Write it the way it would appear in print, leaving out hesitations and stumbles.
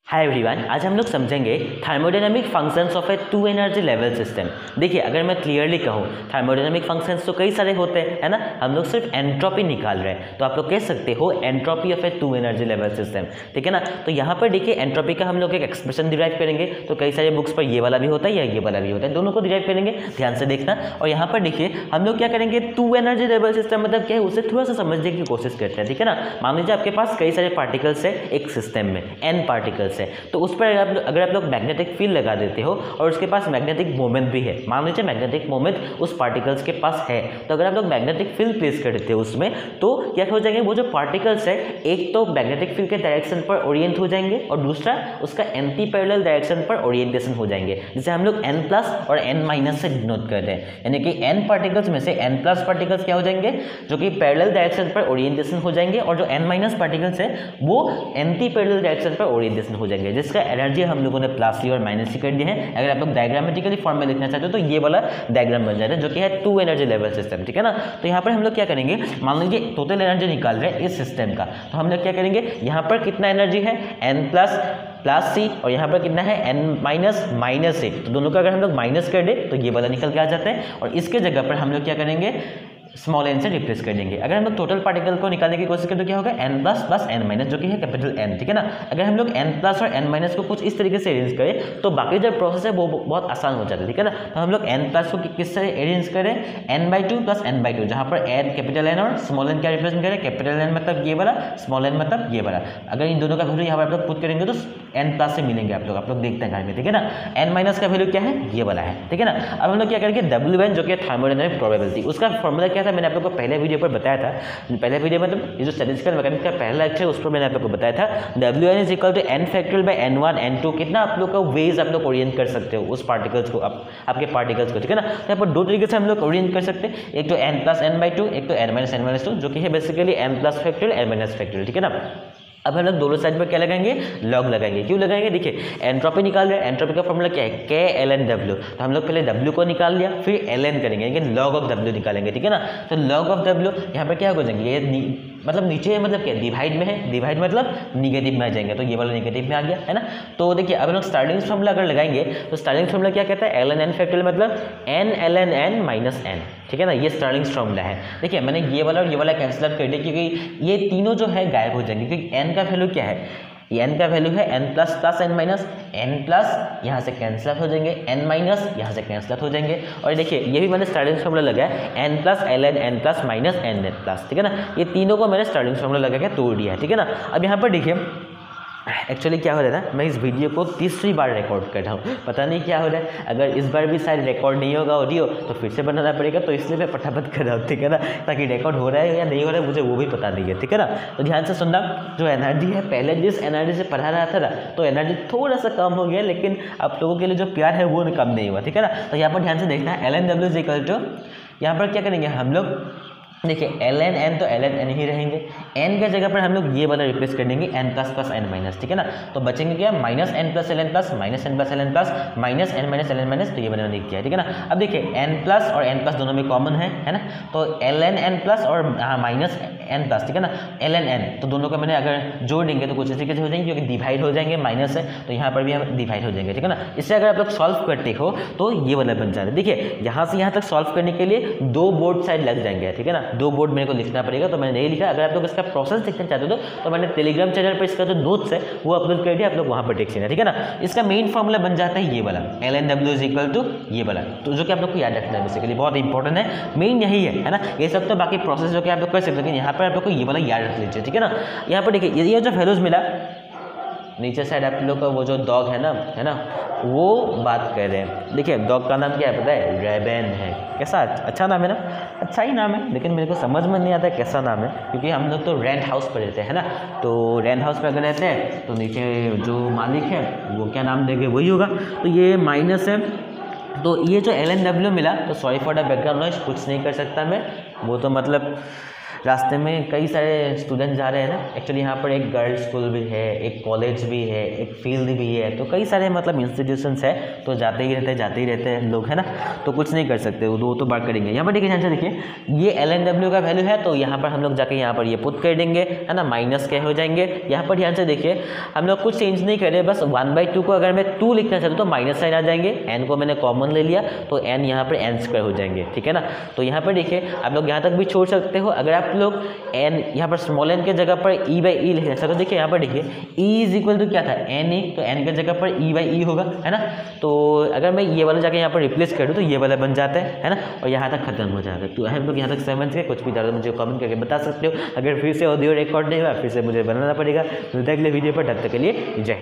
Hi everyone, आज हम लोग समझेंगे thermodynamic functions of a two energy level system. देखिए, अगर मैं क्लियरली कहूँ थर्मोडायनामिक फंक्शंस तो कई सारे होते हैं, है ना। हम लोग सिर्फ एंट्रोपी निकाल रहे हैं, तो आप लोग कह सकते हो entropy of a two energy level system, ठीक है ना। तो यहाँ पर देखिए एंट्रोपी का हम लोग एक एक्सप्रेशन डिराइव करेंगे, तो कई सारे बुक्स पर ये वाला भी होता है या ये वाला भी होता है, दोनों को डिराइव करेंगे, ध्यान से देखना। और यहाँ पर देखिए हम लोग क्या करेंगे, टू एनर्जी लेवल सिस्टम मतलब क्या है उसे थोड़ा सा समझने की कोशिश करते हैं, ठीक है ना। मान लीजिए आपके पास कई सारे पार्टिकल्स है एक सिस्टम में, एन पार्टिकल्स है, तो उस पर अगर आप लोग मैग्नेटिक फील्ड लगा देते हो और उसके पास मैग्नेटिक मोमेंट भी है, मान लीजिए मैग्नेटिक मोमेंट उस पार्टिकल्स के पास है, तो अगर आप लोग मैग्नेटिक फील्ड प्लेस कर देते हो उसमें, तो क्या हो जाएंगे, वो जो पार्टिकल्स है एक तो मैग्नेटिक फील्ड के डायरेक्शन पर ओरिएंट हो जाएंगे और दूसरा उसका एंटी पैरेलल डायरेक्शन पर ओरिएंटेशन हो जाएंगे, जिसे हम लोग n प्लस और n- से डिनोट करते हैं। यानी कि n पार्टिकल्स में से n प्लस पार्टिकल्स क्या हो जाएंगे, जो कि पैरेलल डायरेक्शन पर ओरिएंटेशन हो जाएंगे, और जो n- पार्टिकल्स है वो एंटी पैरेलल डायरेक्शन पर ओरिएंटेशन हो जाएंगे, जिसका एनर्जी हम लोगों ने प्लस ली और माइनस ली कर दिए हैं। अगर आप लोग डायग्रामेटिकली फॉर्म में लिखना चाहते हो तो ये वाला डायग्राम बन जाता है, जो कि है टू एनर्जी लेवल सिस्टम, ठीक है ना। तो यहाँ पर हम लोग क्या करेंगे, मान लीजिए टोटल एनर्जी निकाल रहे हैं इस सिस्टम का, तो हम लोग क्या करेंगे, यहाँ पर कितना एनर्जी है n प्लस सी, और यहाँ पर कितना है n- से, तो दोनों का अगर हम लोग माइनस कर दे तो ये वाला निकल के आ जाता है, और इसके जगह पर हम लोग क्या करेंगे, स्मॉल n से रिप्लेस कर देंगे। अगर हम लोग टोटल पार्टिकल को निकालने की कोशिश करें तो क्या होगा, n प्लस प्लस n- जो कि है कैपिटल N, ठीक है ना। अगर हम लोग n प्लस और n- को कुछ इस तरीके से अरेंज करें तो बाकी जो प्रोसेस है वो बहुत आसान हो जाता है, ठीक है ना। तो हम लोग n प्लस को किस तरह अरेंज करें, n/2 प्लस n/2, जहाँ पर n कैपिटल N और स्मॉल n क्या रिप्रेजेंट करें, कैपिटल N मतलब ये वाला, स्मॉल n मतलब ये वाला। अगर इन दोनों का वैल्यू यहाँ पर आप लोग पुट करेंगे तो n प्लस से मिलेंगे आप लोग देखते हैं घर में, ठीक है ना। n- का वैल्यू क्या है, ये वाला है, ठीक है ना। अब हम लोग क्या करेंगे, Wn जो कि थर्मोडायनामिक प्रोबेबिलिटी, उसका फॉर्मूला क्या था मैंने आप लोग को पहले वीडियो पर बताया था। पहले वीडियो मतलब ये जो स्टैटिस्टिकल मैकेनिक्स का पहला लेक्चर है उस पर मैंने आप लोग को बताया था, Wn is equal to n factorial by n1 n2, कितना आप लोग का वेज आप लोग ओरिएंट कर सकते हो उस पार्टिकल्स को, आपके पार्टिकल्स को, ठीक है ना। यहाँ पर दो तरीके से हम लोग ओरिएंट कर सकते हैं, एक तो n प्लस n/2, एक तो n-n-2, जो कि है basically n plus factorial n- factorial, ठीक है ना। अब हम लोग दोनों साइड पर क्या लगाएंगे, लॉग लगाएंगे। क्यों लगाएंगे, देखिए एंट्रोपी निकाल रहे हैं, एंट्रोपी का फॉर्मूला क्या है, K-ln-W, तो हम लोग पहले W को निकाल लिया, फिर ln करेंगे, लेकिन लॉग ऑफ W निकालेंगे, ठीक है ना। तो लॉग ऑफ W यहाँ पर क्या हो जाएंगे, ये मतलब नीचे मतलब क्या डिवाइड में है, डिवाइड मतलब निगेटिव में आ जाएंगे, तो ये वाला निगेटिव में आ गया, है ना। तो देखिए अब हम लोग स्टार्टिंग फॉर्मूला अगर लगाएंगे तो स्टार्टिंग फॉर्मूला क्या कहता है, ln n फैक्टोरियल मतलब n-ln n - n, ठीक है ना। ये स्टार्टिंग फॉर्मूला है। देखिए मैंने ये वाला और ये वाला कैंसिल आउट कर दिया, क्योंकि ये तीनों जो है गायब हो जाएंगे, क्योंकि n का वैल्यू क्या है, n का वैल्यू है n plus plus n plus यहाँ से कैंसिल आउट हो जाएंगे, n- यहाँ से कैंसिल आउट हो जाएंगे। और देखिए ये भी मैंने स्टार्टिंग फॉर्मूला लगाया n plus ln n plus minus n plus, ठीक है ना। ये तीनों को मैंने स्टार्टिंग फॉर्मूला लगा के तोड़ दिया है, ठीक है ना। अब यहाँ पर देखिए एक्चुअली क्या हो रहा था, मैं इस वीडियो को तीसरी बार रिकॉर्ड कर रहा हूँ, पता नहीं क्या हो रहा है। अगर इस बार भी शायद रिकॉर्ड नहीं होगा ऑडियो तो फिर से बनाना पड़ेगा, तो इसलिए मैं फटाफट कर रहा हूँ, ठीक है ना, ताकि रिकॉर्ड हो रहा है या नहीं हो रहा है मुझे वो भी पता नहीं है, ठीक है ना। तो ध्यान से सुनना, जो एनर्जी है पहले जिस एनर्जी से पढ़ा रहा था ना, तो एनर्जी थोड़ा सा कम हो गया, लेकिन आप लोगों के लिए जो प्यार है वो कम नहीं हुआ, ठीक है ना। तो यहाँ पर ध्यान से देखना है, ln-W इज इक्वल टू, यहाँ पर क्या करेंगे हम लोग, देखिए ln n तो ln n ही रहेंगे, n के जगह पर हम लोग ये वाला रिप्लेस कर देंगे n प्लस प्लस n-, ठीक है ना। तो बचेंगे क्या, minus n plus ln plus minus n plus ln plus minus n - ln-, तो ये मैंने लिख दिया, ठीक है ना। अब देखिए n प्लस और n प्लस दोनों में कॉमन है ना, तो ln n प्लस और माइनस n प्लस, ठीक है ना, ln n, तो दोनों को मैंने अगर जोड़ देंगे तो कुछ इसी कैसे हो जाएंगे, क्योंकि डिवाइड हो जाएंगे, माइनस है तो यहाँ पर भी हम डिवाइड हो जाएंगे, ठीक है ना। इससे अगर आप लोग सॉल्व करते हो तो ये वाला बन जाता है। देखिए यहाँ से यहाँ तक सॉल्व करने के लिए दो बोर्ड साइड लग जाएंगे, ठीक है ना, दो बोर्ड मेरे को लिखना पड़ेगा, तो मैंने नहीं लिखा। अगर आप लोग इसका प्रोसेस देखना चाहते हो तो मैंने टेलीग्राम चैनल पर इसका जो नोट्स है वो अपलोड कर दिया, आप लोग वहाँ पर देख लेना, ठीक है ना। इसका मेन फॉर्मूला बन जाता है ये वाला, ln-W इज इक्वल टू ये वाला, तो जो कि आप लोग को याद रखना है, बेसिकली बहुत इंपॉर्टेंट है, मेन यही है ना। ये सब तो बाकी प्रोसेस जो कि आप लोग कर सकते हैं, लेकिन यहाँ पर आप लोग को ये वाला याद रख लीजिए, ठीक है ना। यहाँ पर देखिए ये जो वैल्यूज मिला नीचे साइड आप लोग का वो जो डॉग है ना, वो बात कर रहे हैं। देखिए डॉग का नाम क्या है पता है, रेबेन है। कैसा अच्छा नाम है ना, अच्छा ही नाम है, लेकिन मेरे को समझ में नहीं आता कैसा नाम है, क्योंकि हम लोग तो रेंट हाउस पर रहते हैं ना, तो रेंट हाउस पर अगर रहते हैं तो नीचे जो मालिक है वो क्या नाम देंगे वही होगा, तो ये माइनस है। तो ये जो ln-W मिला, तो sorry for the background noise, कुछ नहीं कर सकता मैं, वो तो मतलब रास्ते में कई सारे स्टूडेंट जा रहे हैं ना। एक्चुअली यहाँ पर एक गर्ल्स स्कूल भी है, एक कॉलेज भी है, एक फील्ड भी है, तो कई सारे मतलब इंस्टीट्यूशंस है, तो जाते ही रहते हैं लोग, है ना। तो कुछ नहीं कर सकते, वो तो बात करेंगे। यहाँ पर देखिए ध्यान से देखिए, ये LNW का वैल्यू है, तो यहाँ पर हम लोग जाके यहाँ पर ये पुट कर देंगे, है ना, माइनस के हो जाएंगे। यहाँ पर ध्यान से देखिए, हम लोग कुछ चेंज नहीं कर रहे, बस 1/2 को अगर मैं 2 लिखना चाहता हूँ तो माइनस साइन आ जाएंगे, n को मैंने कॉमन ले लिया तो n यहाँ पर n² हो जाएंगे, ठीक है ना। तो यहाँ पर देखिए आप लोग यहाँ तक भी छोड़ सकते हो। अगर आप लोग n यहाँ पर स्मॉल n के जगह पर e/e लिखना चाहते हो, देखिए यहाँ पर देखिए e = क्या था, n, तो n के जगह पर e/e होगा, है ना। तो अगर मैं ये वाला जाके यहाँ पर रिप्लेस कर दूँ तो ये वाला बन जाता है ना, और यहाँ तक खत्म हो जाता है। तो हम लोग यहाँ तक समझ गए। कुछ भी ज़्यादा मुझे कमेंट करके बता सकते हो। अगर फिर से ऑडियो रिकॉर्ड नहीं हुआ फिर से मुझे बनाना पड़ेगा। मिलता है अगले वीडियो पर, तब तक के लिए जय।